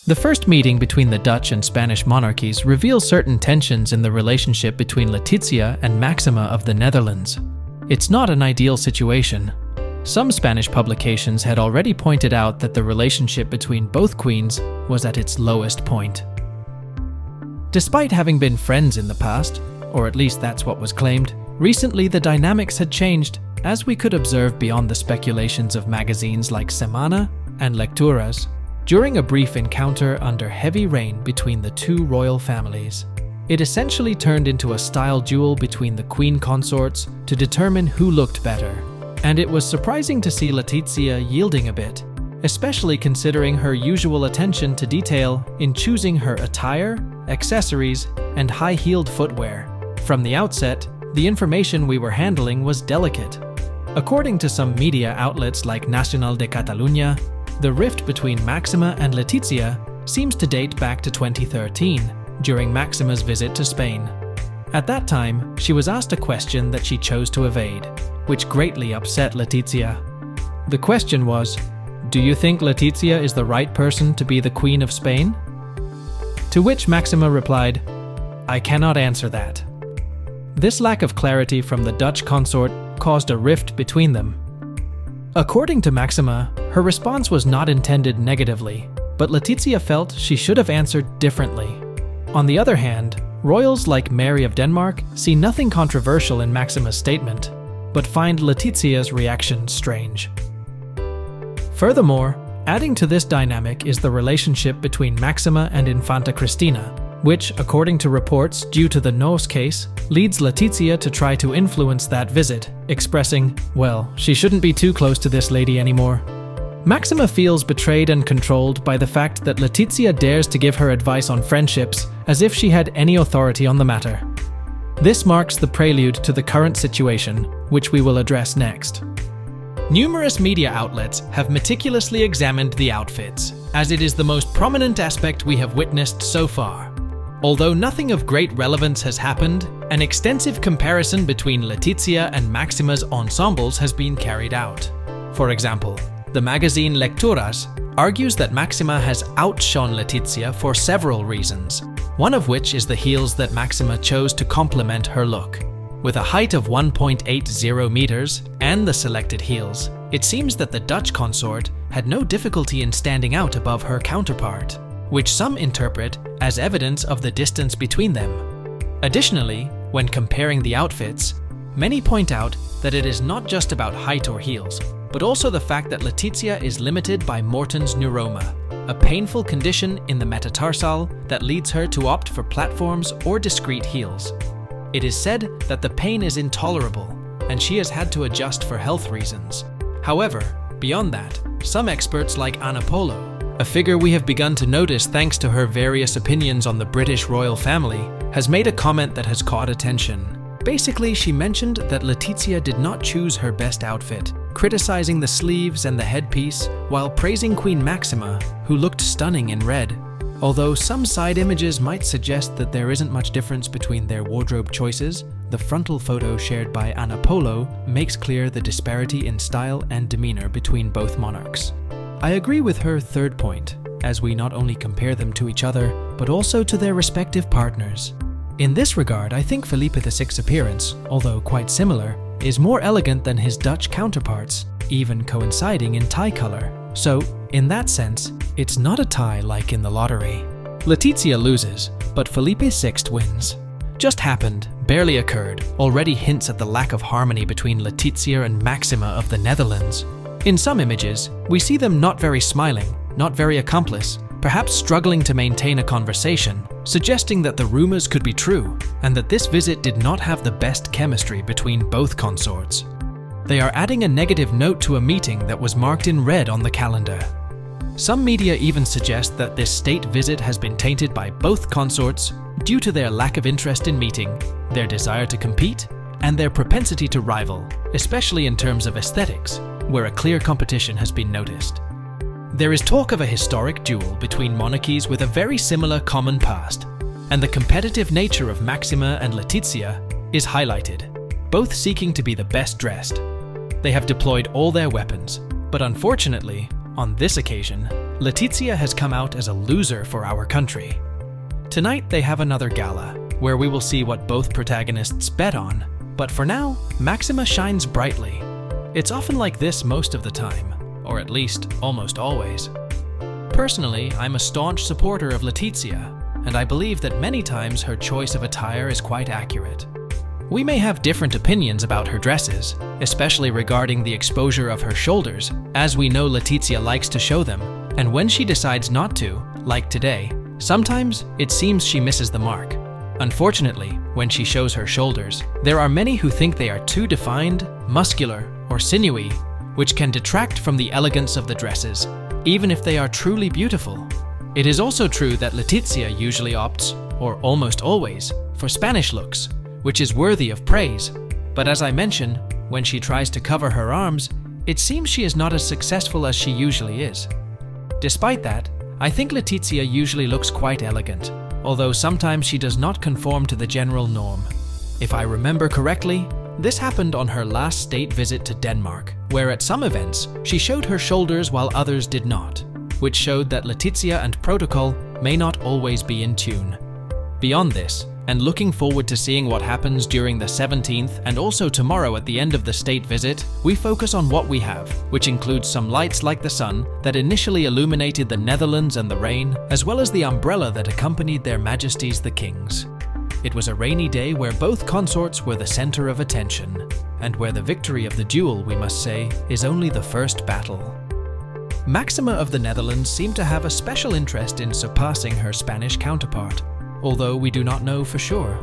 The first meeting between the Dutch and Spanish monarchies reveals certain tensions in the relationship between Letizia and Máxima of the Netherlands. It's not an ideal situation. Some Spanish publications had already pointed out that the relationship between both queens was at its lowest point. Despite having been friends in the past, or at least that's what was claimed, recently the dynamics had changed, as we could observe beyond the speculations of magazines like Semana and Lecturas, during a brief encounter under heavy rain between the two royal families. It essentially turned into a style duel between the queen consorts to determine who looked better. And it was surprising to see Letizia yielding a bit, especially considering her usual attention to detail in choosing her attire, accessories, and high-heeled footwear. From the outset, the information we were handling was delicate. According to some media outlets like Nacional de Catalunya, the rift between Máxima and Letizia seems to date back to 2013, during Máxima's visit to Spain. At that time, she was asked a question that she chose to evade, which greatly upset Letizia. The question was, "Do you think Letizia is the right person to be the Queen of Spain?" To which Máxima replied, "I cannot answer that." This lack of clarity from the Dutch consort caused a rift between them. According to Máxima, her response was not intended negatively, but Letizia felt she should have answered differently. On the other hand, royals like Mary of Denmark see nothing controversial in Máxima's statement, but find Letizia's reaction strange. Furthermore, adding to this dynamic is the relationship between Máxima and Infanta Cristina, which, according to reports due to the Nose case, leads Letizia to try to influence that visit, expressing, well, she shouldn't be too close to this lady anymore. Máxima feels betrayed and controlled by the fact that Letizia dares to give her advice on friendships as if she had any authority on the matter. This marks the prelude to the current situation, which we will address next. Numerous media outlets have meticulously examined the outfits, as it is the most prominent aspect we have witnessed so far. Although nothing of great relevance has happened, an extensive comparison between Letizia and Máxima's ensembles has been carried out. For example, the magazine Lecturas argues that Máxima has outshone Letizia for several reasons, one of which is the heels that Máxima chose to complement her look. With a height of 1.80 meters and the selected heels, it seems that the Dutch consort had no difficulty in standing out above her counterpart, which some interpret as evidence of the distance between them. Additionally, when comparing the outfits, many point out that it is not just about height or heels, but also the fact that Letizia is limited by Morton's neuroma, a painful condition in the metatarsal that leads her to opt for platforms or discreet heels. It is said that the pain is intolerable, and she has had to adjust for health reasons. However, beyond that, some experts like Anna Polo, a figure we have begun to notice thanks to her various opinions on the British royal family, has made a comment that has caught attention. Basically, she mentioned that Letizia did not choose her best outfit, criticizing the sleeves and the headpiece while praising Queen Máxima, who looked stunning in red. Although some side images might suggest that there isn't much difference between their wardrobe choices, the frontal photo shared by Anna Polo makes clear the disparity in style and demeanor between both monarchs. I agree with her third point, as we not only compare them to each other, but also to their respective partners. In this regard, I think Felipe VI's appearance, although quite similar, is more elegant than his Dutch counterparts, even coinciding in tie color. So, in that sense, it's not a tie like in the lottery. Letizia loses, but Felipe VI wins. Just happened, barely occurred, already hints at the lack of harmony between Letizia and Máxima of the Netherlands. In some images, we see them not very smiling, not very accomplice, perhaps struggling to maintain a conversation, suggesting that the rumors could be true, and that this visit did not have the best chemistry between both consorts. They are adding a negative note to a meeting that was marked in red on the calendar. Some media even suggest that this state visit has been tainted by both consorts due to their lack of interest in meeting, their desire to compete, and their propensity to rival, especially in terms of aesthetics, where a clear competition has been noticed. There is talk of a historic duel between monarchies with a very similar common past, and the competitive nature of Máxima and Letizia is highlighted, both seeking to be the best dressed. They have deployed all their weapons, but unfortunately, on this occasion, Letizia has come out as a loser for our country. Tonight they have another gala, where we will see what both protagonists bet on. But for now, Máxima shines brightly. It's often like this most of the time, or at least almost always. Personally, I'm a staunch supporter of Letizia, and I believe that many times her choice of attire is quite accurate. We may have different opinions about her dresses, especially regarding the exposure of her shoulders, as we know Letizia likes to show them, and when she decides not to, like today, sometimes it seems she misses the mark. Unfortunately, when she shows her shoulders, there are many who think they are too defined, muscular, or sinewy, which can detract from the elegance of the dresses, even if they are truly beautiful. It is also true that Letizia usually opts, or almost always, for Spanish looks, which is worthy of praise. But as I mentioned, when she tries to cover her arms, it seems she is not as successful as she usually is. Despite that, I think Letizia usually looks quite elegant, although sometimes she does not conform to the general norm. If I remember correctly, this happened on her last state visit to Denmark, where at some events, she showed her shoulders while others did not, which showed that Letizia and protocol may not always be in tune. Beyond this, and looking forward to seeing what happens during the 17th and also tomorrow at the end of the state visit, we focus on what we have, which includes some lights like the sun that initially illuminated the Netherlands and the rain, as well as the umbrella that accompanied their majesties the kings. It was a rainy day where both consorts were the center of attention, and where the victory of the duel, we must say, is only the first battle. Máxima of the Netherlands seemed to have a special interest in surpassing her Spanish counterpart, although we do not know for sure.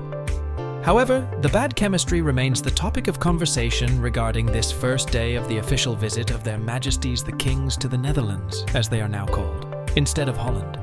However, the bad chemistry remains the topic of conversation regarding this first day of the official visit of their majesties the kings to the Netherlands, as they are now called, instead of Holland.